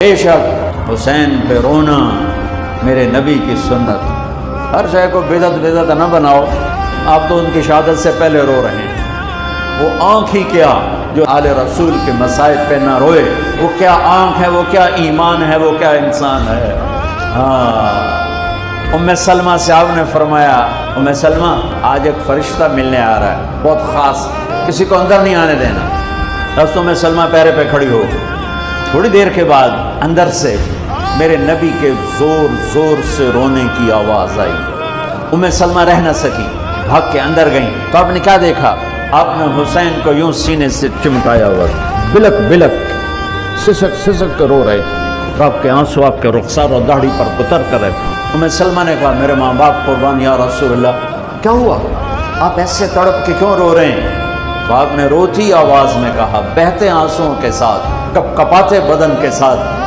بے شک حسین پہ رونا میرے نبی کی سنت، ہر شے کو بدعت نہ بناؤ۔ آپ تو ان کی شہادت سے پہلے رو رہے ہیں۔ وہ آنکھ ہی کیا جو آل رسول کے مصائب پہ نہ روئے، وہ کیا آنکھ ہے، وہ کیا ایمان ہے، وہ کیا انسان ہے۔ ام سلمہ سے آپ نے فرمایا، ام سلمہ آج ایک فرشتہ ملنے آ رہا ہے، بہت خاص، کسی کو اندر نہیں آنے دینا۔ بس ام سلمہ پیرے پہ کھڑی ہو۔ تھوڑی دیر کے بعد اندر سے میرے نبی کے زور زور سے رونے کی آواز آئی۔ ام سلمہ رہ نہ سکی، بھاگ کے اندر گئیں تو آپ نے کیا دیکھا؟ آپ نے حسین کو یوں سینے سے چمٹایا ہوا، بلک بلک سسک سسک کر رو رہے تھے۔ آپ کے آنسو آپ کے رخسار اور داڑھی پر اتر کر رہے تھے۔ ام سلمہ نے کہا، میرے ماں باپ قربان یا رسول اللہ، کیا ہوا؟ آپ ایسے تڑپ کے کیوں رو رہے ہیں؟ تو آپ نے روتی آواز میں کہا، بہتے آنسوؤں کے ساتھ، کپ کپاتے بدن کے ساتھ،